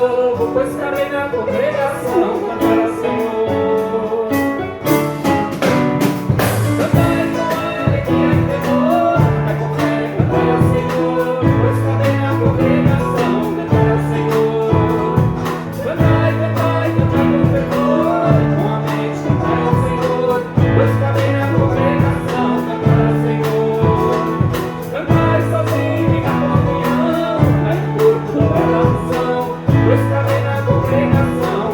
novo, pois cabe na congregação cantar ao Senhor. Cantai com alegria e temor, vai com fé, cantai ao Senhor, pois cabe na congregação cantar ao Senhor. Cantai, cantai, cantai com fervor, com a mente cantai ao Senhor, pois cabe na congregação cantar ao Senhor. Cantai sozinho e na comunhão, vai no corpo da unção, pois cabe na congregação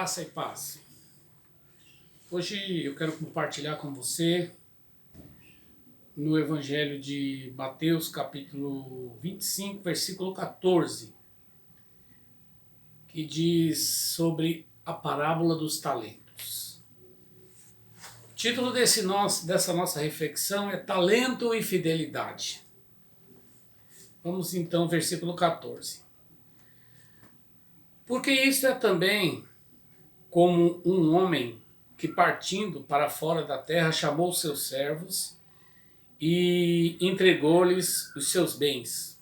Graça e paz. Hoje eu quero compartilhar com você no Evangelho de Mateus, capítulo 25, versículo 14, que diz sobre a parábola dos talentos. O título dessa nossa reflexão é Talento e Fidelidade. Vamos então ao versículo 14. Porque isto é também como um homem que, partindo para fora da terra, chamou seus servos e entregou-lhes os seus bens.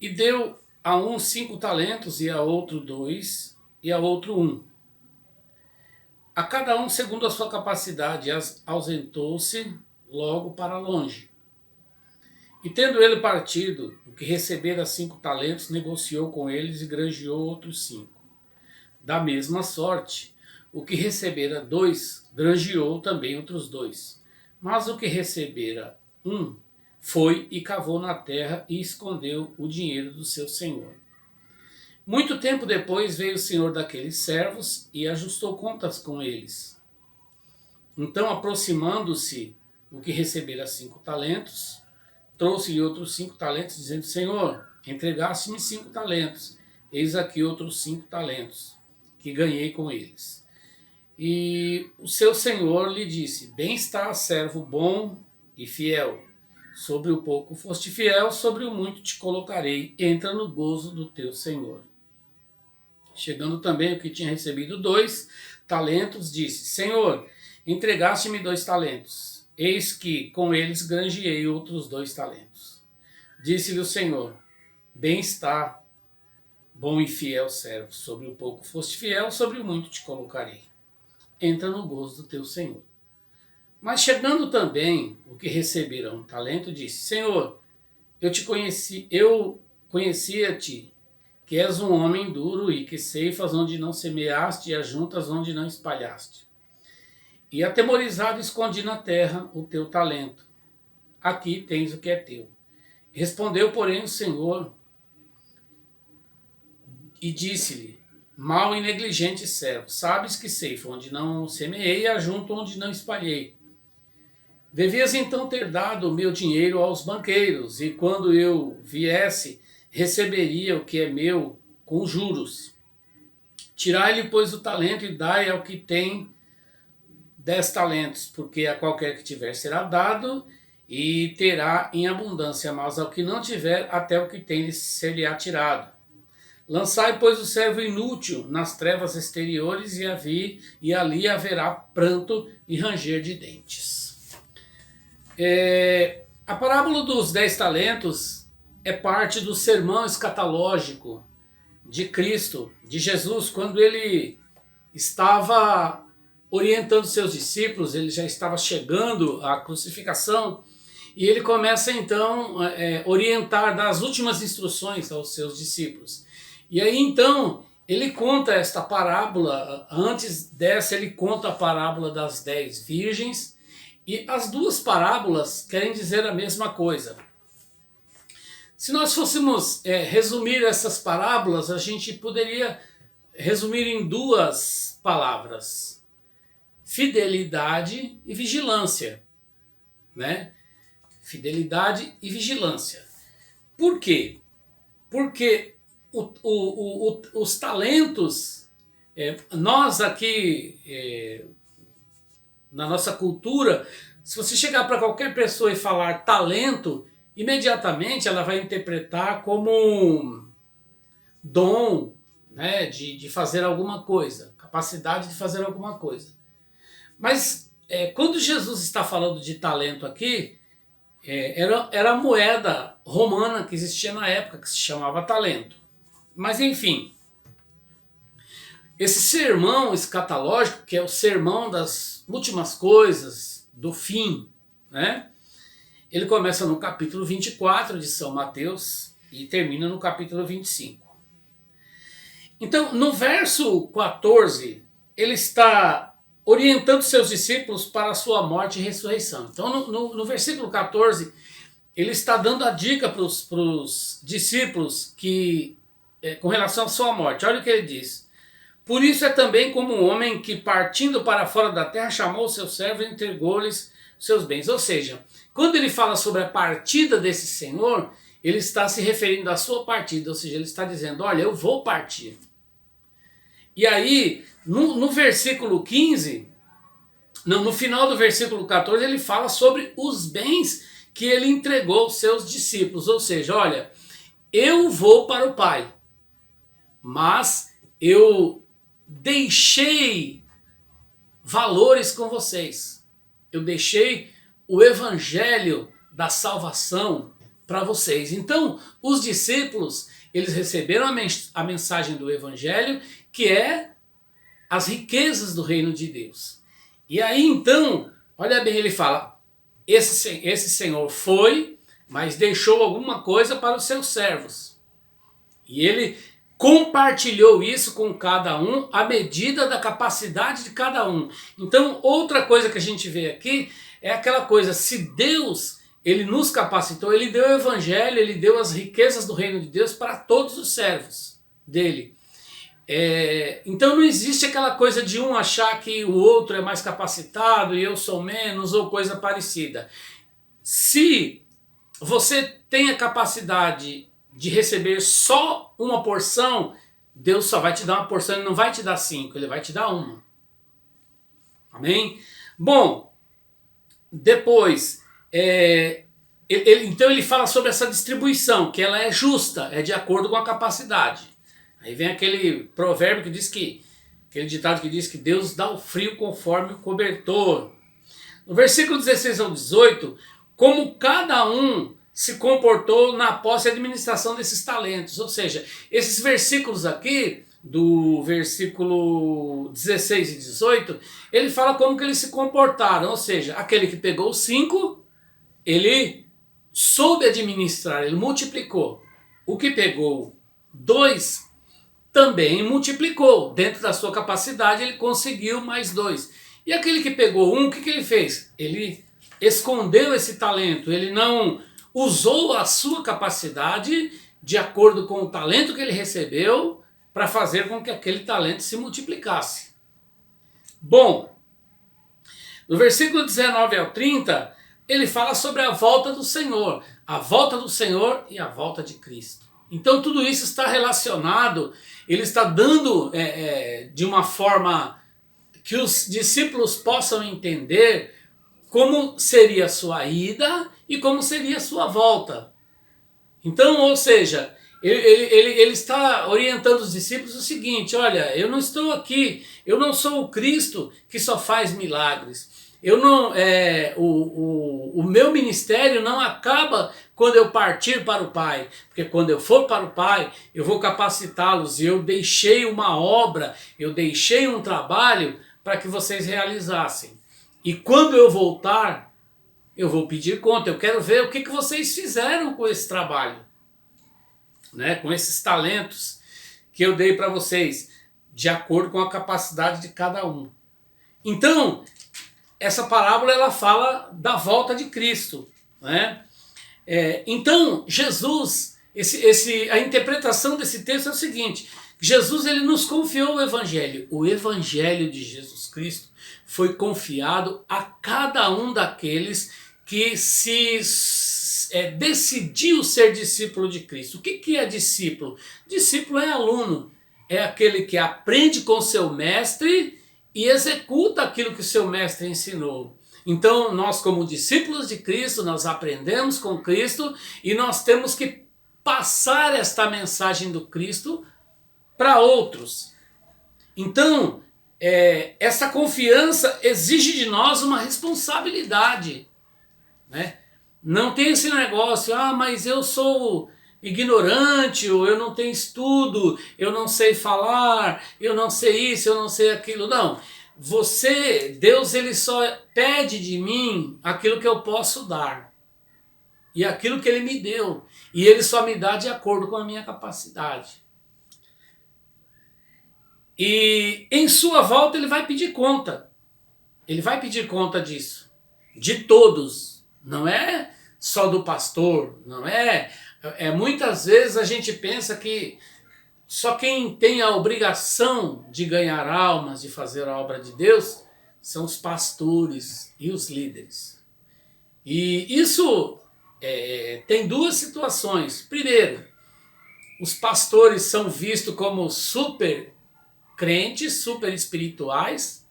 E deu a um 5 talentos, e a outro 2, e a outro 1. A cada um segundo a sua capacidade, ausentou-se logo para longe. E tendo ele partido, o que recebera 5 talentos, negociou com eles e granjeou outros 5. Da mesma sorte, o que recebera 2, granjeou também outros 2. Mas o que recebera 1, foi e cavou na terra e escondeu o dinheiro do seu senhor. Muito tempo depois veio o senhor daqueles servos e ajustou contas com eles. Então, aproximando-se o que recebera 5 talentos, trouxe-lhe outros 5 talentos, dizendo: Senhor, entregaste-me 5 talentos, eis aqui outros 5 talentos, que ganhei com eles. E o seu senhor lhe disse: Bem está, servo bom e fiel. Sobre o pouco foste fiel, sobre o muito te colocarei. Entra no gozo do teu senhor. Chegando também o que tinha recebido 2 talentos, disse: Senhor, entregaste-me 2 talentos. Eis que com eles granjeei outros 2 talentos. Disse-lhe o Senhor: Bem está, bom e fiel servo. Sobre o pouco foste fiel, sobre o muito te colocarei. Entra no gozo do teu Senhor. Mas chegando também o que recebera 1 talento, disse: Senhor, eu conhecia-te, que és um homem duro e que ceifas onde não semeaste e ajuntas onde não espalhaste. E atemorizado escondi na terra o teu talento. Aqui tens o que é teu. Respondeu, porém, o Senhor e disse-lhe: Mau e negligente servo, sabes que ceifo onde não semeei e ajunto onde não espalhei. Devias então ter dado o meu dinheiro aos banqueiros, e quando eu viesse, receberia o que é meu com juros. Tirai-lhe, pois, o talento e dai ao que tem 10 talentos, porque a qualquer que tiver será dado e terá em abundância, mas ao que não tiver, até o que tem ser-lhe-á tirado. Lançai, pois, o servo inútil nas trevas exteriores e ali haverá pranto e ranger de dentes. A parábola dos 10 talentos é parte do sermão escatológico de Cristo, de Jesus, quando ele estava orientando seus discípulos. Ele já estava chegando à crucificação e ele começa então a orientar, dar as últimas instruções aos seus discípulos. E aí então ele conta esta parábola. Antes dessa ele conta a parábola das 10 virgens, e as duas parábolas querem dizer a mesma coisa. Se nós fôssemos resumir essas parábolas, a gente poderia resumir em 2 palavras: fidelidade e vigilância, né? Fidelidade e vigilância. Por quê? Porque os talentos, nós aqui, na nossa cultura, se você chegar para qualquer pessoa e falar talento, imediatamente ela vai interpretar como um dom, né, de fazer alguma coisa, capacidade de fazer alguma coisa. Mas quando Jesus está falando de talento aqui, era a moeda romana que existia na época, que se chamava talento. Mas enfim, esse sermão escatológico, que é o sermão das últimas coisas, do fim, né? Ele começa no capítulo 24 de São Mateus e termina no capítulo 25. Então, no verso 14, ele está orientando seus discípulos para a sua morte e ressurreição. Então, no versículo 14, ele está dando a dica para os discípulos que, com relação à sua morte. Olha o que ele diz: Por isso é também como um homem que, partindo para fora da terra, chamou seus servos e entregou-lhes seus bens. Ou seja, quando ele fala sobre a partida desse Senhor, ele está se referindo à sua partida, ou seja, ele está dizendo, olha, eu vou partir. E aí, no versículo 15, não, no final do versículo 14, ele fala sobre os bens que ele entregou aos seus discípulos. Ou seja, olha, eu vou para o Pai, mas eu deixei valores com vocês. Eu deixei o evangelho da salvação para vocês. Então, os discípulos, eles receberam a mensagem do evangelho, que é as riquezas do reino de Deus. E aí, então, olha bem, ele fala, esse Senhor foi, mas deixou alguma coisa para os seus servos. E ele compartilhou isso com cada um à medida da capacidade de cada um. Então, outra coisa que a gente vê aqui é aquela coisa, se Deus, ele nos capacitou, ele deu o evangelho, ele deu as riquezas do reino de Deus para todos os servos dele. Então não existe aquela coisa de um achar que o outro é mais capacitado e eu sou menos ou coisa parecida. Se você tem a capacidade de receber só uma porção, Deus só vai te dar uma porção, Ele não vai te dar 5, Ele vai te dar uma. Amém? Bom, depois, então ele fala sobre essa distribuição, que ela é justa, é de acordo com a capacidade. Aí vem aquele provérbio que diz que, aquele ditado que diz que Deus dá o frio conforme o cobertor. No versículo 16 ao 18, como cada um se comportou na posse e administração desses talentos. Ou seja, esses versículos aqui, do versículo 16 e 18, ele fala como que eles se comportaram. Ou seja, aquele que pegou 5, ele soube administrar, ele multiplicou. O que pegou 2, também multiplicou. Dentro da sua capacidade, ele conseguiu mais 2. E aquele que pegou 1, o que ele fez? Ele escondeu esse talento, ele não usou a sua capacidade de acordo com o talento que ele recebeu para fazer com que aquele talento se multiplicasse. Bom, no versículo 19 ao 30, ele fala sobre a volta do Senhor e a volta de Cristo. Então tudo isso está relacionado, ele está dando de uma forma que os discípulos possam entender como seria a sua ida e como seria a sua volta. Então, ou seja, ele está orientando os discípulos o seguinte, olha, eu não estou aqui, eu não sou o Cristo que só faz milagres. Eu não, o meu ministério não acaba quando eu partir para o Pai, porque quando eu for para o Pai, eu vou capacitá-los e eu deixei uma obra, eu deixei um trabalho para que vocês realizassem. E quando eu voltar, eu vou pedir conta, eu quero ver o que vocês fizeram com esse trabalho, né? Com esses talentos que eu dei para vocês, de acordo com a capacidade de cada um. Então, essa parábola ela fala da volta de Cristo, né? Então, Jesus, a interpretação desse texto é o seguinte, Jesus ele nos confiou o Evangelho de Jesus Cristo foi confiado a cada um daqueles que decidiu ser discípulo de Cristo. O que é discípulo? Discípulo é aluno, é aquele que aprende com seu mestre e executa aquilo que o seu mestre ensinou. Então nós como discípulos de Cristo, nós aprendemos com Cristo e nós temos que passar esta mensagem do Cristo para outros. Então essa confiança exige de nós uma responsabilidade, né? Não tem esse negócio, mas eu sou ignorante, ou eu não tenho estudo, eu não sei falar, eu não sei isso, eu não sei aquilo. Não, Deus ele só pede de mim aquilo que eu posso dar. E aquilo que ele me deu. E ele só me dá de acordo com a minha capacidade. E em sua volta ele vai pedir conta. Ele vai pedir conta disso. De todos. Não é só do pastor. Não é. Muitas vezes a gente pensa que Só quem tem a obrigação de ganhar almas, de fazer a obra de Deus, são os pastores e os líderes. E isso tem duas situações. Primeiro, os pastores são vistos como super crentes, super espirituais,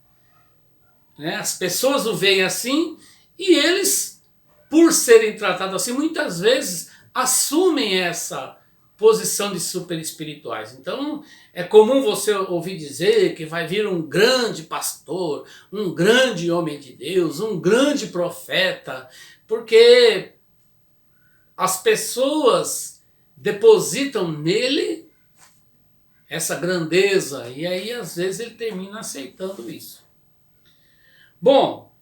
né? As pessoas o veem assim e eles, por serem tratados assim, muitas vezes assumem essa posição de super espirituais. Então é comum você ouvir dizer que vai vir um grande pastor, um grande homem de Deus, um grande profeta, porque as pessoas depositam nele essa grandeza e aí às vezes ele termina aceitando isso. Bom,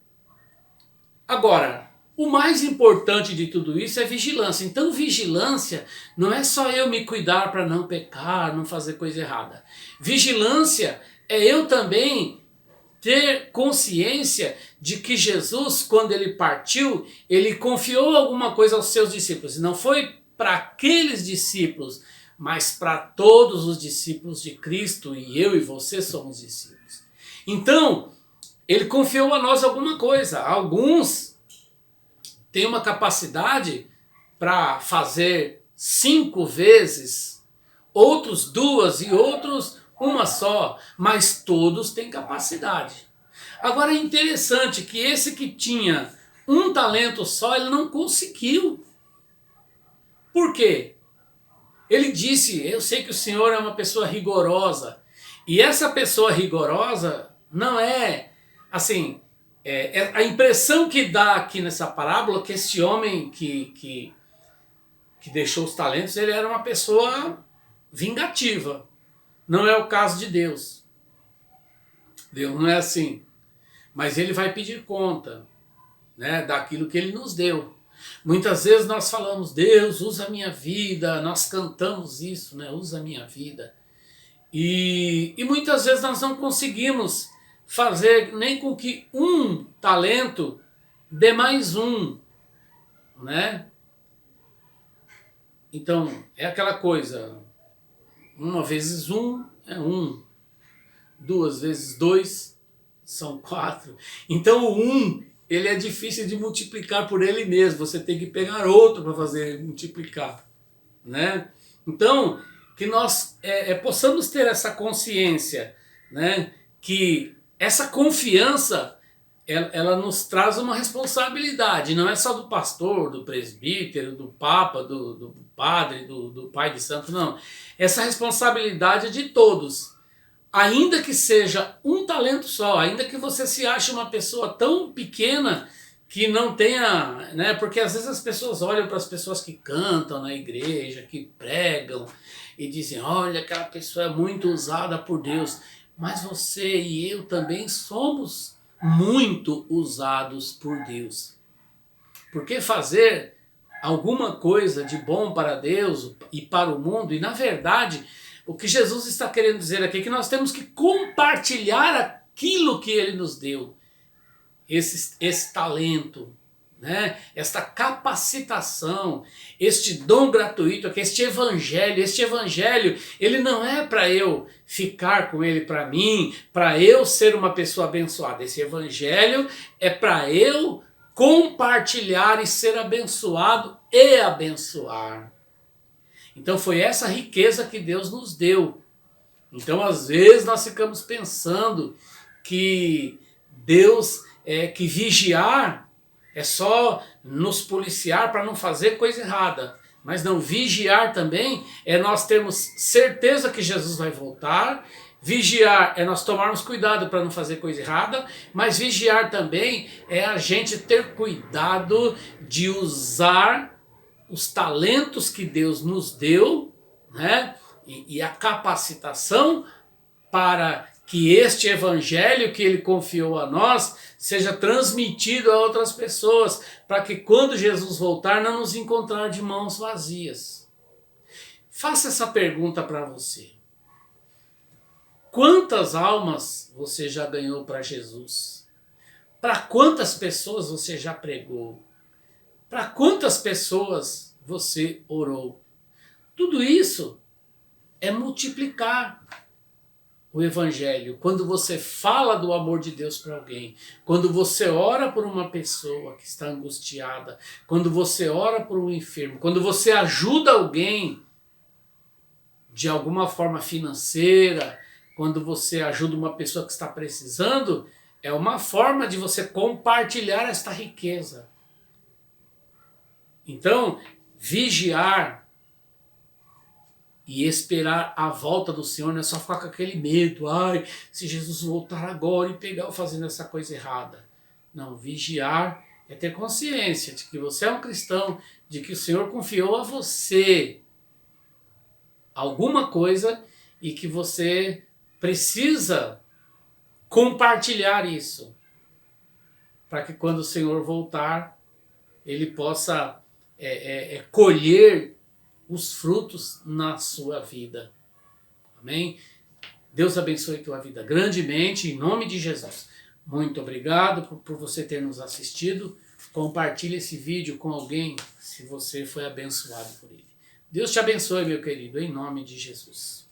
agora, o mais importante de tudo isso é vigilância. Então vigilância não é só eu me cuidar para não pecar, não fazer coisa errada. Vigilância é eu também ter consciência de que Jesus, quando ele partiu, ele confiou alguma coisa aos seus discípulos. E não foi para aqueles discípulos, mas para todos os discípulos de Cristo, e eu e você somos discípulos. Então, ele confiou a nós alguma coisa. Alguns têm uma capacidade para fazer 5 vezes, outros 2 e outros uma só, mas todos têm capacidade. Agora é interessante que esse que tinha um talento só, ele não conseguiu. Por quê? Ele disse, eu sei que o Senhor é uma pessoa rigorosa, e essa pessoa rigorosa não é, assim, a impressão que dá aqui nessa parábola que esse homem que deixou os talentos, ele era uma pessoa vingativa. Não é o caso de Deus. Deus não é assim. Mas ele vai pedir conta, né, daquilo que ele nos deu. Muitas vezes nós falamos, Deus, usa a minha vida, nós cantamos isso, né, usa a minha vida. E muitas vezes nós não conseguimos fazer nem com que um talento dê mais um, né? Então, é aquela coisa, 1 vezes 1 é 1, 2 vezes 2 são 4. Então o 1, ele é difícil de multiplicar por ele mesmo, você tem que pegar outro para fazer ele multiplicar, né? Então, que nós possamos ter essa consciência, né? Que essa confiança, ela nos traz uma responsabilidade, não é só do pastor, do presbítero, do papa, do padre, do pai de santo, não. Essa responsabilidade é de todos. Ainda que seja um talento só, ainda que você se ache uma pessoa tão pequena que não tenha, né? Porque às vezes as pessoas olham para as pessoas que cantam na igreja, que pregam e dizem, olha, aquela pessoa é muito usada por Deus. Mas você e eu também somos muito usados por Deus. Porque fazer alguma coisa de bom para Deus e para o mundo, e na verdade, o que Jesus está querendo dizer aqui é que nós temos que compartilhar aquilo que ele nos deu, esse talento, né? Esta capacitação, este dom gratuito, aqui, este evangelho, ele não é para eu ficar com ele para mim, para eu ser uma pessoa abençoada. Esse evangelho é para eu compartilhar e ser abençoado e abençoar. Então foi essa riqueza que Deus nos deu. Então às vezes nós ficamos pensando que Deus que vigiar é só nos policiar para não fazer coisa errada. Mas não, vigiar também é nós termos certeza que Jesus vai voltar. Vigiar é nós tomarmos cuidado para não fazer coisa errada, mas vigiar também é a gente ter cuidado de usar os talentos que Deus nos deu, né? E a capacitação para que este evangelho que ele confiou a nós seja transmitido a outras pessoas, para que quando Jesus voltar não nos encontrar de mãos vazias. Faça essa pergunta para você. Quantas almas você já ganhou para Jesus? Para quantas pessoas você já pregou? Para quantas pessoas você orou? Tudo isso é multiplicar o evangelho. Quando você fala do amor de Deus para alguém, quando você ora por uma pessoa que está angustiada, quando você ora por um enfermo, quando você ajuda alguém de alguma forma financeira, quando você ajuda uma pessoa que está precisando, é uma forma de você compartilhar esta riqueza. Então, vigiar e esperar a volta do Senhor não é só ficar com aquele medo. Ai, se Jesus voltar agora e pegar eu fazendo essa coisa errada. Não, vigiar é ter consciência de que você é um cristão, de que o Senhor confiou a você alguma coisa e que você precisa compartilhar isso, para que quando o Senhor voltar, Ele possa colher os frutos na sua vida. Amém? Deus abençoe tua vida grandemente, em nome de Jesus. Muito obrigado por você ter nos assistido. Compartilhe esse vídeo com alguém, se você foi abençoado por ele. Deus te abençoe, meu querido, em nome de Jesus.